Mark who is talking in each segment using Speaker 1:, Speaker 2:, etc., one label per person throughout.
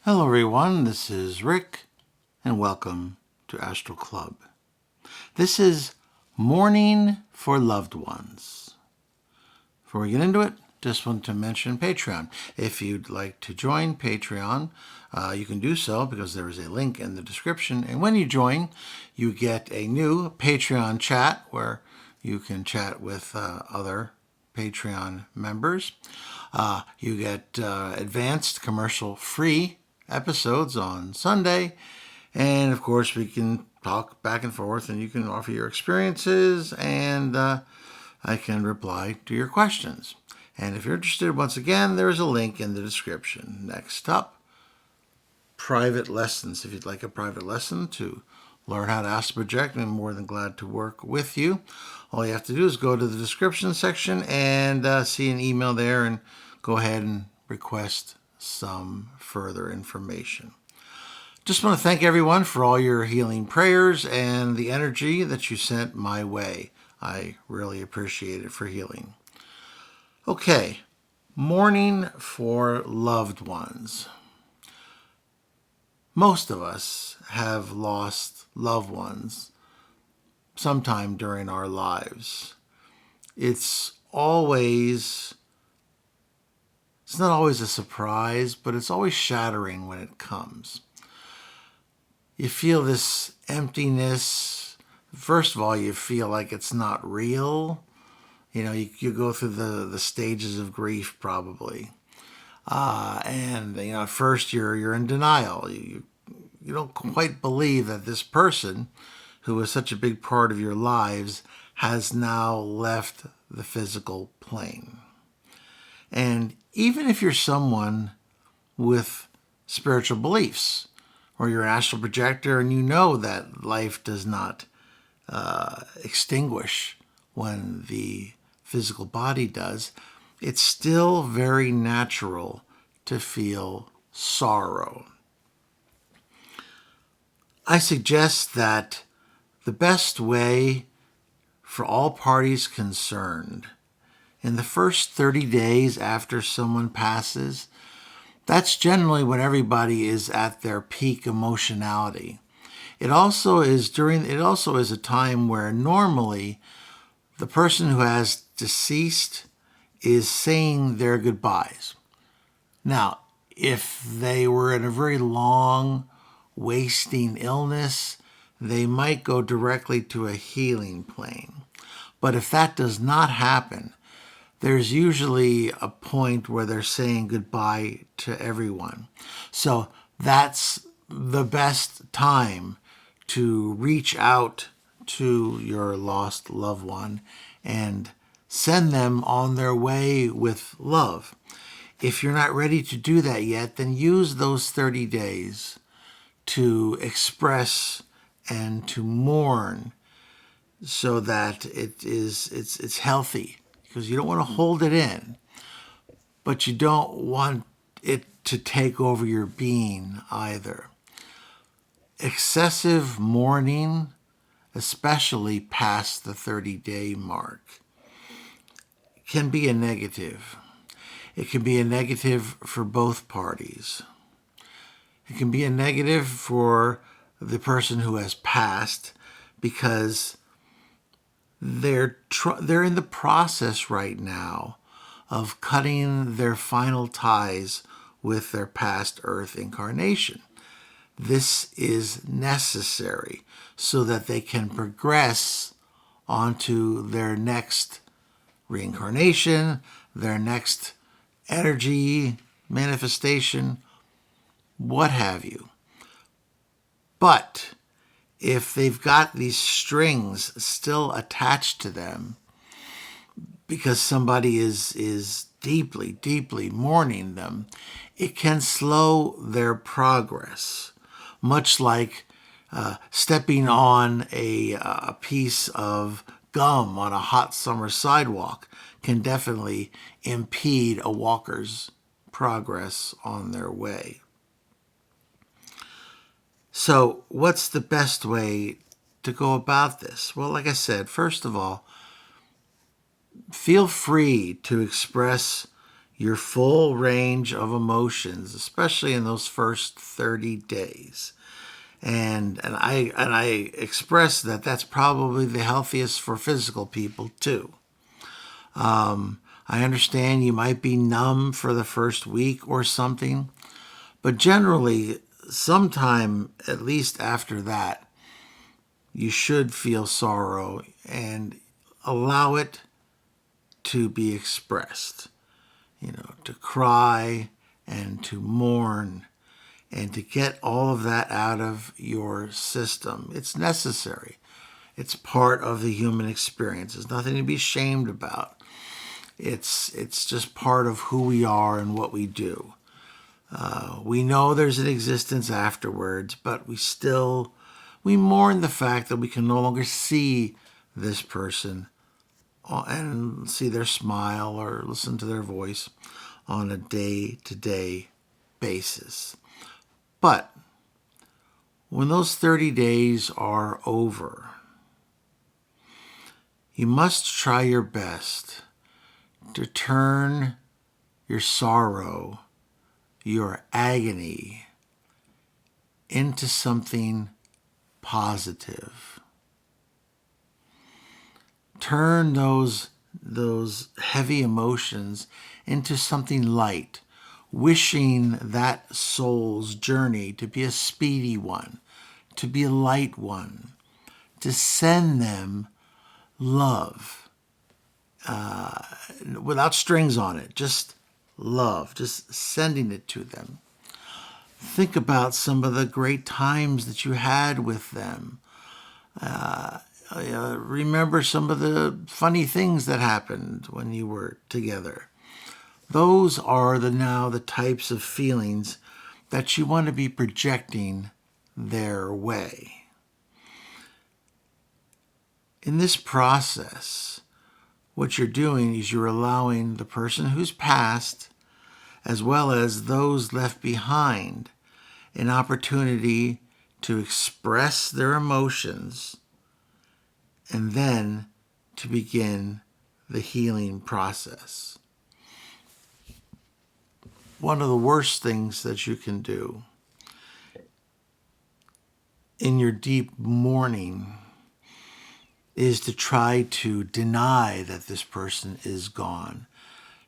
Speaker 1: Hello everyone, this is Rick, and welcome to Astral Club. This is Mourning for Loved Ones. Before we get into it, just want to mention Patreon. If you'd like to join Patreon, you can do so because there is a link in the description. And when you join, you get a new Patreon chat where you can chat with other Patreon members. You get advanced commercial-free episodes on Sunday, and of course we can talk back and forth, and you can offer your experiences, and I can reply to your questions. And if you're interested, once again, there is a link in the description. Next up, private lessons. If you'd like a private lesson to learn how to astral project, I'm more than glad to work with you. All you have to do is go to the description section and see an email there and go ahead and request some further information. Just want to thank everyone for all your healing prayers and the energy that you sent my way. I really appreciate it for healing. Okay, mourning for loved ones. Most of us have lost loved ones sometime during our lives. It's not always a surprise, but it's always shattering when it comes. You feel this emptiness. First of all, you feel like it's not real. You go through the stages of grief probably. And at first you're in denial. You don't quite believe that this person who was such a big part of your lives has now left the physical plane. And even if you're someone with spiritual beliefs, or you're an astral projector and you know that life does not extinguish when the physical body does, it's still very natural to feel sorrow. I suggest that the best way for all parties concerned, in the first 30 days after someone passes, that's generally when everybody is at their peak emotionality. It also is a time where normally the person who has deceased is saying their goodbyes. Now, if they were in a very long, wasting illness, they might go directly to a healing plane. But if that does not happen, there's usually a point where they're saying goodbye to everyone. So that's the best time to reach out to your lost loved one and send them on their way with love. If you're not ready to do that yet, then use those 30 days to express and to mourn so that it's healthy. Because you don't want to hold it in, but you don't want it to take over your being either. Excessive mourning, especially past the 30-day mark, can be a negative. It can be a negative for both parties. It can be a negative for the person who has passed because they're in the process right now of cutting their final ties with their past Earth incarnation. This is necessary so that they can progress onto their next reincarnation, their next energy manifestation, what have you. But if they've got these strings still attached to them because somebody is deeply, deeply mourning them, it can slow their progress, much like stepping on a piece of gum on a hot summer sidewalk can definitely impede a walker's progress on their way. So what's the best way to go about this? Well, like I said, first of all, feel free to express your full range of emotions, especially in those first 30 days. And I express that that's probably the healthiest for physical people too. I understand you might be numb for the first week or something, but generally, sometime at least after that, you should feel sorrow and allow it to be expressed. To cry and to mourn and to get all of that out of your system. It's necessary. It's part of the human experience. There's nothing to be ashamed about. It's just part of who we are and what we do. We know there's an existence afterwards, but we mourn the fact that we can no longer see this person and see their smile or listen to their voice on a day-to-day basis. But when those 30 days are over, you must try your best to turn your sorrow, your agony, into something positive. Turn those heavy emotions into something light, wishing that soul's journey to be a speedy one, to be a light one, to send them love, without strings on it, just love, just sending it to them. Think about some of the great times that you had with them. Remember some of the funny things that happened when you were together. Those are now the types of feelings that you want to be projecting their way. In this process, what you're doing is you're allowing the person who's passed, as well as those left behind, an opportunity to express their emotions and then to begin the healing process. One of the worst things that you can do in your deep mourning is to try to deny that this person is gone.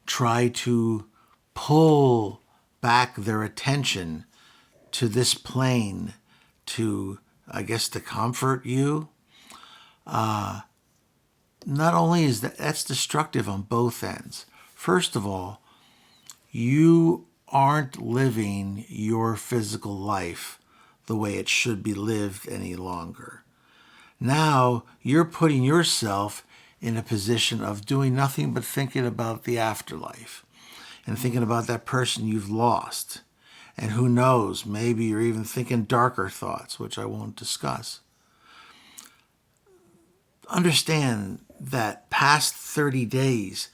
Speaker 1: Try to pull back their attention to this plane to comfort you. Not only is that's destructive on both ends. First of all, you aren't living your physical life the way it should be lived any longer. Now you're putting yourself in a position of doing nothing but thinking about the afterlife and thinking about that person you've lost. And who knows, maybe you're even thinking darker thoughts, which I won't discuss. Understand that past 30 days,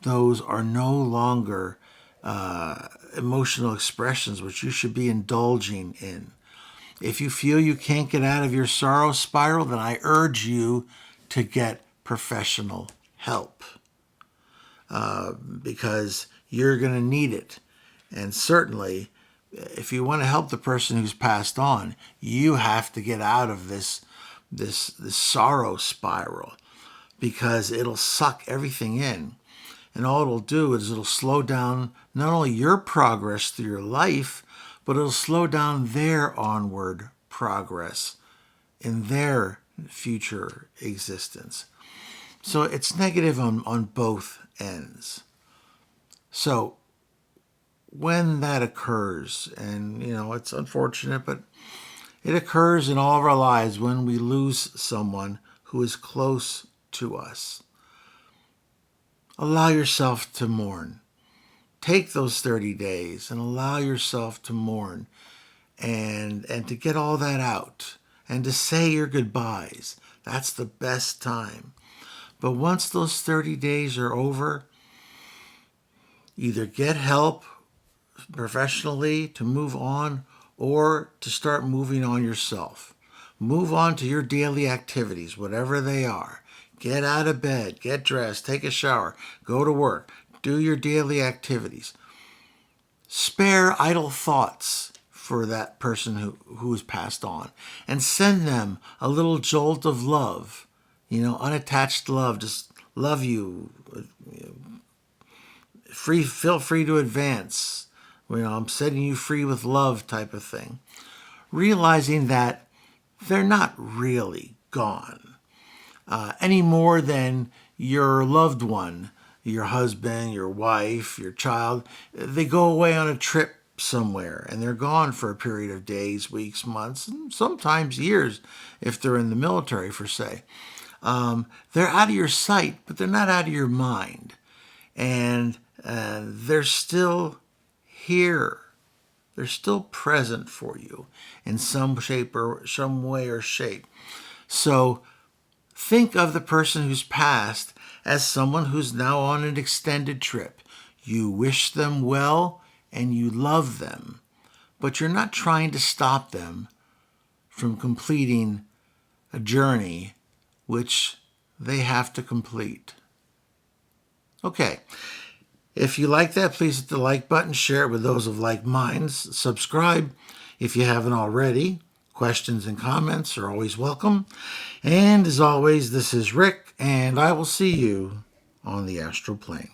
Speaker 1: those are no longer emotional expressions which you should be indulging in. If you feel you can't get out of your sorrow spiral, then I urge you to get professional help because you're going to need it. And certainly, if you want to help the person who's passed on, you have to get out of this sorrow spiral because it'll suck everything in. And all it'll do is it'll slow down not only your progress through your life, but it'll slow down their onward progress in their future existence. So it's negative on both ends. So when that occurs, and it's unfortunate, but it occurs in all of our lives when we lose someone who is close to us. Allow yourself to mourn. Take those 30 days and allow yourself to mourn and to get all that out and to say your goodbyes. That's the best time. But once those 30 days are over, either get help professionally to move on or to start moving on yourself. Move on to your daily activities, whatever they are. Get out of bed, get dressed, take a shower, go to work. Do your daily activities. Spare idle thoughts for that person who has passed on, and send them a little jolt of love, unattached love, just love you, feel free to advance, I'm setting you free with love type of thing. Realizing that they're not really gone any more than your loved one, your husband, your wife, your child. They go away on a trip somewhere and they're gone for a period of days, weeks, months, and sometimes years if they're in the military, for say. They're out of your sight, but they're not out of your mind. And they're still here. They're still present for you in some shape or some way or shape. So think of the person who's passed as someone who's now on an extended trip. You wish them well and you love them, but you're not trying to stop them from completing a journey which they have to complete. Okay. If you like that, please hit the like button, share it with those of like minds, subscribe if you haven't already. Questions and comments are always welcome. And as always, this is Rick, and I will see you on the astral plane.